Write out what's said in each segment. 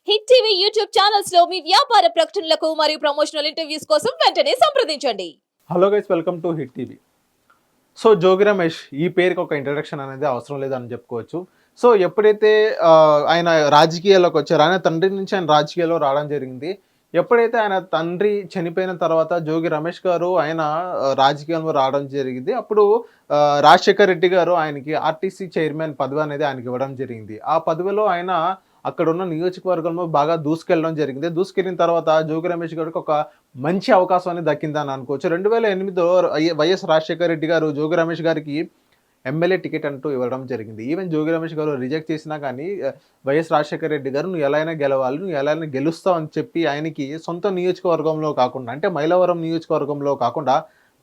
Hit TV YouTube channels లో మీ వ్యాపార ప్రకటనలకు మరియు ప్రమోషనల్ ఇంటర్వ్యూస్ కోసం వెంటనే సంప్రదించండి. Hello guys, welcome to hit TV. So Jogi Ramesh ఈ పేరుకి ఒక ఇంట్రడక్షన్ అనేది అవసరం లేదని చెప్పుకోవచ్చు. సో ఎప్పుడైతే ఆయన రాజకీయాల్లోకి వచ్చారో, ఆయన తండ్రి నుంచి ఆయన రాజకీయాల్లో రావడం జరిగింది. ఎప్పుడైతే ఆయన తండ్రి చనిపోయిన తర్వాత జోగి రమేష్ గారు ఆయన రాజకీయంలో రావడం జరిగింది. అప్పుడు రాజశేఖర్ రెడ్డి గారు ఆయనకి ఆర్టీసీ చైర్మన్ పదవి అనేది ఆయనకి ఇవ్వడం జరిగింది. ఆ పదవిలో ఆయన అక్కడున్న నియోజకవర్గంలో బాగా దూసుకెళ్ళడం జరిగింది. దూసుకెళ్ళిన తర్వాత జోగి రమేష్ గారికి ఒక మంచి అవకాశం అనేది దక్కిందని అనుకోవచ్చు. 2008లో వైఎస్ రాజశేఖర రెడ్డి గారు జోగి రమేష్ గారికి ఎమ్మెల్యే టికెట్ అంటూ ఇవ్వడం జరిగింది. ఈవెన్ జోగి రమేష్ గారు రిజెక్ట్ చేసినా కానీ వైఎస్ రాజశేఖర రెడ్డి గారు నువ్వు ఎలా అయినా గెలవాలి, నువ్వు ఎలా అయినా గెలుస్తావు అని చెప్పి ఆయనకి సొంత నియోజకవర్గంలో కాకుండా, అంటే మైలవరం నియోజకవర్గంలో కాకుండా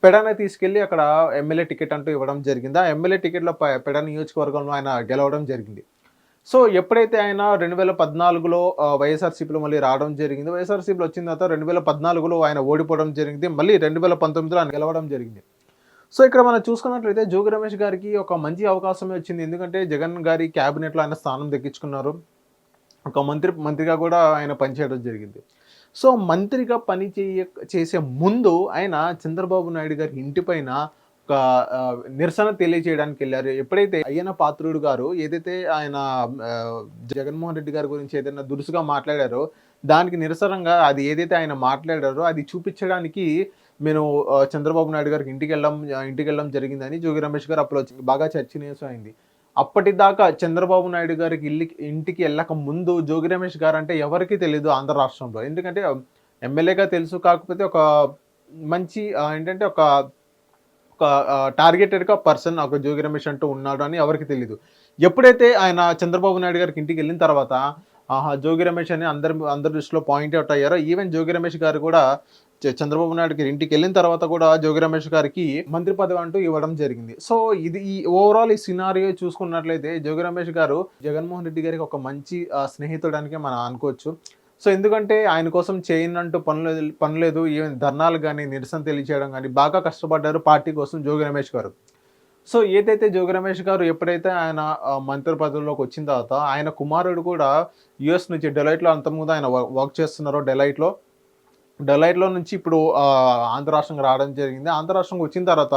పెడన తీసుకెళ్లి అక్కడ ఎమ్మెల్యే టికెట్ అంటూ ఇవ్వడం జరిగింది. ఆ ఎమ్మెల్యే టికెట్లో పెడ నియోజకవర్గంలో ఆయన గెలవడం జరిగింది. సో ఎప్పుడైతే ఆయన 2014లో వైఎస్ఆర్సీపీలో మళ్ళీ రావడం జరిగింది. వైఎస్ఆర్సీపీలో వచ్చిన తర్వాత 2014లో ఆయన ఓడిపోవడం జరిగింది. మళ్ళీ 2019లో ఆయన గెలవడం జరిగింది. సో ఇక్కడ మనం చూసుకున్నట్లయితే జోగి రమేష్ గారికి ఒక మంచి అవకాశమే వచ్చింది. ఎందుకంటే జగన్ గారి క్యాబినెట్లో ఆయన స్థానం దక్కించుకున్నారు. ఒక మంత్రిగా కూడా ఆయన పనిచేయడం జరిగింది. సో మంత్రిగా చేసే ముందు ఆయన చంద్రబాబు నాయుడు గారి ఇంటిపైన ఒక నిరసన తెలియజేయడానికి వెళ్ళారు. ఎప్పుడైతే అయ్యన్న పాత్రుడు గారు ఏదైతే ఆయన జగన్మోహన్ రెడ్డి గారి గురించి ఏదైనా దురుసుగా మాట్లాడారో, దానికి నిరసనంగా అది ఏదైతే ఆయన మాట్లాడారో అది చూపించడానికి నేను చంద్రబాబు నాయుడు గారికి ఇంటికి వెళ్ళడం జరిగిందని జోగి రమేష్ గారు అప్పుడు బాగా చర్చనీయాంశం అయింది. అప్పటిదాకా చంద్రబాబు నాయుడు గారికి ఇంటికి వెళ్ళక ముందు జోగి రమేష్ గారు అంటే ఎవరికీ తెలియదు ఆంధ్ర రాష్ట్రంలో. ఎందుకంటే ఎమ్మెల్యేగా తెలుసు, కాకపోతే ఒక మంచి ఏంటంటే ఒక టార్గెటెడ్గా పర్సన్ ఒక జోగి రమేష్ అంటూ ఉన్నాడు అని ఎవరికి తెలియదు. ఎప్పుడైతే ఆయన చంద్రబాబు నాయుడు గారికి ఇంటికి వెళ్ళిన తర్వాత జోగి రమేష్ అని అందరి దృష్టిలో పాయింట్అవుట్ అయ్యారో. ఈవెన్ జోగి రమేష్ గారు కూడా చంద్రబాబు నాయుడు గారి ఇంటికి వెళ్ళిన తర్వాత కూడా జోగి రమేష్ గారికి మంత్రి పదవి అంటూ ఇవ్వడం జరిగింది. సో ఈ ఓవరాల్ ఈ సినారియో చూసుకున్నట్లయితే జోగి రమేష్ గారు జగన్మోహన్ రెడ్డి గారికి ఒక మంచి స్నేహితుడానికి మనం అనుకోవచ్చు. సో ఎందుకంటే ఆయన కోసం చేయనంటూ పనులేదు. ఈవెన్ ధర్నాలు కానీ, నిరసన తెలియజేయడం కానీ బాగా కష్టపడ్డారు పార్టీ కోసం జోగి రమేష్ గారు. సో ఏదైతే జోగి రమేష్ గారు ఎప్పుడైతే ఆయన మంత్రి పదవిలోకి వచ్చిన తర్వాత ఆయన కుమారుడు కూడా యుఎస్ నుంచి డెలైట్లో అంతకుముందు ఆయన వర్క్ చేస్తున్నారో డెలైట్లో నుంచి ఇప్పుడు ఆంధ్ర రాష్ట్రంగా రావడం జరిగింది. ఆంధ్ర రాష్ట్రంకి వచ్చిన తర్వాత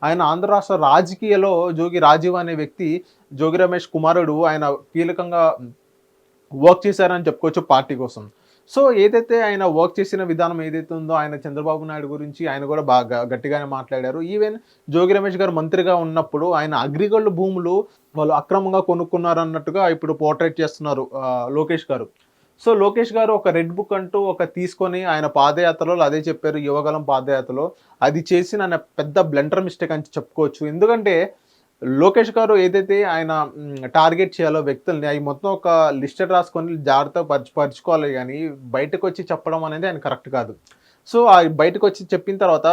ఆయన ఆంధ్ర రాష్ట్ర రాజకీయాల్లో జోగి రాజీవ్ అనే వ్యక్తి జోగి రమేష్ కుమారుడు ఆయన కీలకంగా వర్క్ చేశారని చెప్పుకోవచ్చు పార్టీ కోసం. సో ఏదైతే ఆయన వర్క్ చేసిన విధానం ఏదైతే ఉందో, ఆయన చంద్రబాబు నాయుడు గురించి ఆయన కూడా బాగా గట్టిగానే మాట్లాడారు. ఈవెన్ జోగి రమేష్ గారు మంత్రిగా ఉన్నప్పుడు ఆయన అగ్రిగోల్డ్ భూములు వాళ్ళు అక్రమంగా కొనుక్కున్నారు అన్నట్టుగా ఇప్పుడు పోర్ట్రేట్ చేస్తున్నారు లోకేష్ గారు. సో లోకేష్ గారు ఒక రెడ్ బుక్ అంటూ తీసుకొని ఆయన పాదయాత్రలో అదే చెప్పారు, యువగలం పాదయాత్రలో. అది చేసిన పెద్ద బ్లండర్ మిస్టేక్ అని చెప్పుకోవచ్చు. ఎందుకంటే లోకేష్ గారు ఏదైతే ఆయన టార్గెట్ చేయాలో వ్యక్తుల్ని అవి మొత్తం ఒక లిస్టెడ్ రాసుకొని జాగ్రత్త పరుచుకోవాలి, కానీ బయటకు వచ్చి చెప్పడం అనేది ఆయన కరెక్ట్ కాదు. సో బయటకు వచ్చి చెప్పిన తర్వాత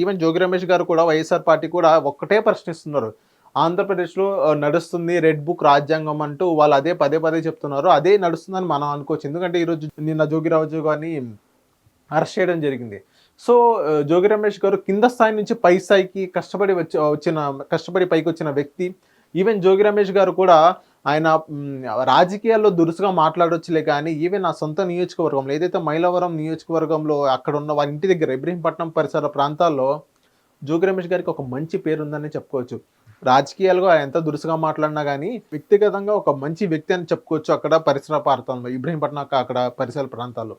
ఈవెన్ జోగి రమేష్ గారు కూడా వైఎస్ఆర్ పార్టీ కూడా ఒక్కటే ప్రశ్నిస్తున్నారు, ఆంధ్రప్రదేశ్లో నడుస్తుంది రెడ్ బుక్ రాజ్యాంగం అంటూ వాళ్ళు అదే పదే చెప్తున్నారు. అదే నడుస్తుందని మనం అనుకోవచ్చు. ఎందుకంటే ఈరోజు నిన్న జోగిరాజు గారిని అరెస్ట్ చేయడం జరిగింది. సో జోగి రమేష్ గారు కింద స్థాయి నుంచి పై స్థాయికి కష్టపడి పైకి వచ్చిన వ్యక్తి. ఈవెన్ జోగి రమేష్ గారు కూడా ఆయన రాజకీయాల్లో దురుసుగా మాట్లాడొచ్చులే, కానీ ఈవెన్ నా సొంత నియోజకవర్గంలో ఏదైతే మైలవరం నియోజకవర్గంలో అక్కడ ఉన్న వారి ఇంటి దగ్గర ఇబ్రహీంపట్నం పరిసర ప్రాంతాల్లో జోగి రమేష్ గారికి ఒక మంచి పేరు ఉందని చెప్పుకోవచ్చు. రాజకీయాలుగా ఎంత దురుసుగా మాట్లాడినా కానీ వ్యక్తిగతంగా ఒక మంచి వ్యక్తి అని చెప్పుకోవచ్చు అక్కడ పరిసర ప్రాంతాల్లో, ఇబ్రహీంపట్నం అక్కడ పరిసర ప్రాంతాల్లో.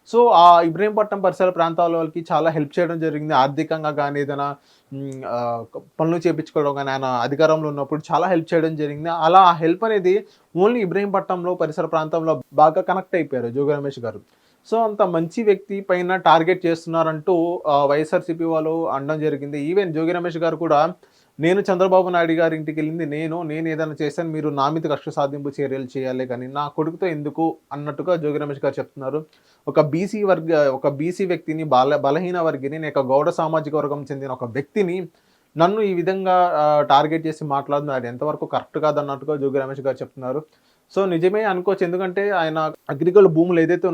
సో ఆ ఇబ్రహీంపట్నం పరిసర ప్రాంతాల వాళ్ళకి చాలా హెల్ప్ చేయడం జరిగింది. ఆర్థికంగా కానీ, ఏదైనా పనులు చేయించుకోవడం కానీ ఆయన అధికారంలో ఉన్నప్పుడు చాలా హెల్ప్ చేయడం జరిగింది. అలా ఆ హెల్ప్ అనేది ఓన్లీ ఇబ్రహీంపట్నంలో పరిసర ప్రాంతంలో బాగా కనెక్ట్ అయిపోయారు జోగి రమేష్ గారు. సో అంత మంచి వ్యక్తి పైన టార్గెట్ చేస్తున్నారంటూ వైఎస్ఆర్సీపీ వాళ్ళు అనడం జరిగింది. ఈవెన్ జోగి రమేష్ గారు కూడా నేను చంద్రబాబు నాయుడు గారి ఇంటికి వెళ్ళింది నేను ఏదైనా చేశాను, మీరు నా మీద కక్ష సాధింపు చర్యలు చేయాలి కానీ నా కొడుకుతో ఎందుకు అన్నట్టుగా జోగి రమేష్ గారు చెప్తున్నారు. ఒక బీసీ వ్యక్తిని, బలహీన వర్గిని, నేను ఒక గౌడ సామాజిక వర్గం చెందిన ఒక వ్యక్తిని నన్ను ఈ విధంగా టార్గెట్ చేసి మాట్లాడుతున్నారు, అది ఎంతవరకు కరెక్ట్ కాదన్నట్టుగా జోగి రమేష్ గారు చెప్తున్నారు. సో నిజమే అనుకోవచ్చు. ఎందుకంటే ఆయన అగ్రికల్చర్ భూములు ఏదైతే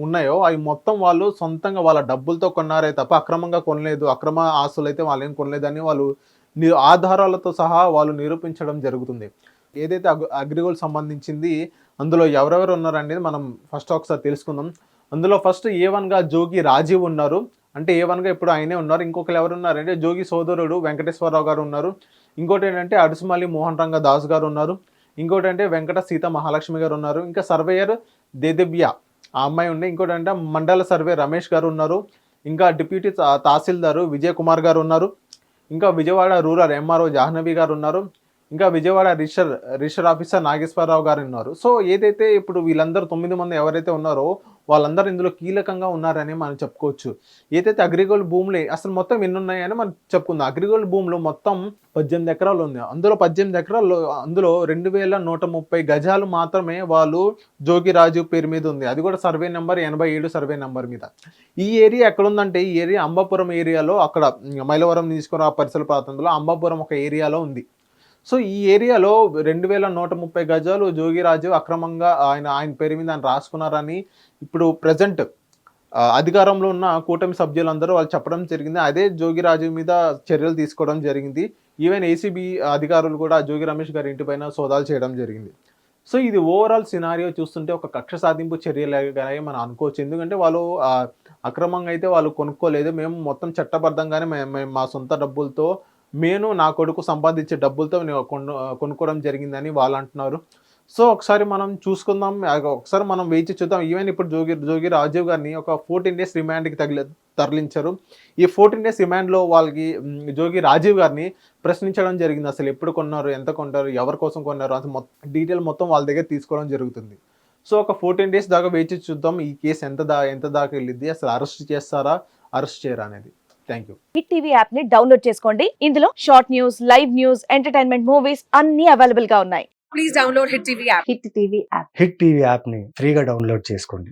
ఉన్నాయో అవి మొత్తం వాళ్ళు సొంతంగా వాళ్ళ డబ్బులతో కొన్నారే తప్ప అక్రమంగా కొనలేదు, అక్రమ ఆస్తులు అయితే వాళ్ళు ఏం కొనలేదని వాళ్ళు ఆధారాలతో సహా వాళ్ళు నిరూపించడం జరుగుతుంది. ఏదైతే అగ్రిగోల్డ్ సంబంధించింది అందులో ఎవరెవరు ఉన్నారనేది మనం ఫస్ట్ ఒకసారి తెలుసుకుందాం. అందులో ఫస్ట్ A1గా జోగి రాజీవ్ ఉన్నారు. అంటే A1గా ఇప్పుడు ఆయనే ఉన్నారు. ఇంకొకరు ఎవరు ఉన్నారంటే జోగి సోదరుడు వెంకటేశ్వరరావు గారు ఉన్నారు. ఇంకోటి ఏంటంటే అడుసుమల్లి మోహన్ రంగ దాస్ గారు ఉన్నారు. ఇంకోటి అంటే వెంకట సీత మహాలక్ష్మి గారు ఉన్నారు. ఇంకా సర్వేయర్ దేదివ్య ఆ అమ్మాయి ఉండే. ఇంకోటి అంటే మండల సర్వే రమేష్ గారు ఉన్నారు. ఇంకా డిప్యూటీ తహసీల్దారు విజయ్ కుమార్ గారు ఉన్నారు. ఇంకా విజయవాడ రూరల్ MRO జాహ్నవి గారు ఉన్నారు. ఇంకా విజయవాడ రిజిస్టర్ ఆఫీసర్ నాగేశ్వరరావు గారు ఉన్నారు. సో ఏదైతే ఇప్పుడు వీళ్ళందరూ 9 మంది ఎవరైతే ఉన్నారో వాళ్ళందరూ ఇందులో కీలకంగా ఉన్నారని మనం చెప్పుకోవచ్చు. ఏదైతే అగ్రిగోల్డ్ భూములు అసలు మొత్తం ఎన్ని ఉన్నాయని మనం చెప్పుకుందాం. అగ్రిగోల్డ్ భూములు మొత్తం 18 ఎకరాలు ఉంది. అందులో 18 ఎకరాల్లో అందులో 2130 గజాలు మాత్రమే వాళ్ళు జోగి రాజు పేరు మీద ఉంది. అది కూడా సర్వే నెంబర్ 87 సర్వే నెంబర్ మీద. ఈ ఏరియా ఎక్కడ ఉందంటే ఈ ఏరియా అంబాపురం ఏరియాలో, అక్కడ మైలవరం తీసుకున్న పరిసర ప్రాంతంలో అంబాపురం ఒక ఏరియాలో ఉంది. సో ఈ ఏరియాలో 2130 గజాలు జోగిరాజు అక్రమంగా ఆయన పేరు మీద ఆయన రాసుకున్నారని ఇప్పుడు ప్రజెంట్ అధికారంలో ఉన్న కూటమి సభ్యులందరూ వాళ్ళు చెప్పడం జరిగింది. అదే జోగిరాజు మీద చర్యలు తీసుకోవడం జరిగింది. ఈవెన్ ఏసీబీ అధికారులు కూడా జోగి రమేష్ గారి ఇంటిపైన సోదాలు చేయడం జరిగింది. సో ఇది ఓవరాల్ సినారియో చూస్తుంటే ఒక కక్ష సాధింపు చర్యలుగానే మనం అనుకోవచ్చు. ఎందుకంటే వాళ్ళు అక్రమంగా అయితే వాళ్ళు కొనుక్కోలేదు. మేము మొత్తం చట్టబద్ధంగానే మేము మా సొంత డబ్బులతో నా కొడుకు సంపాదించే డబ్బులతో కొనుక్కోవడం జరిగిందని వాళ్ళు అంటున్నారు. సో ఒకసారి మనం చూసుకుందాం, ఒకసారి మనం వేచి చూద్దాం. ఈవెన్ ఇప్పుడు జోగి రాజీవ్ గారిని ఒక 14 days రిమాండ్కి తరలించారు. ఈ 14 days రిమాండ్లో వాళ్ళకి జోగి రాజీవ్ గారిని ప్రశ్నించడం జరిగింది. అసలు ఎప్పుడు కొన్నారు, ఎంత కొన్నారు, ఎవరి కోసం కొన్నారు, అది డీటెయిల్ మొత్తం వాళ్ళ దగ్గర తీసుకోవడం జరుగుతుంది. సో ఒక 14 days దాకా వేచి చూద్దాం ఈ కేసు ఎంత దాకా వెళ్ళిద్ది, అసలు అరెస్ట్ చేస్తారా అరెస్ట్ చేయరా అనేది. Thank you. Hit TV app ని డౌన్లోడ్ చేసుకోండి. ఇందులో short news, live news, entertainment movies అన్ని అవైలబుల్ గా ఉన్నాయి. Please download Hit TV app. Hit TV app. Hit TV యాప్ని ఫ్రీగా డౌన్లోడ్ చేసుకోండి.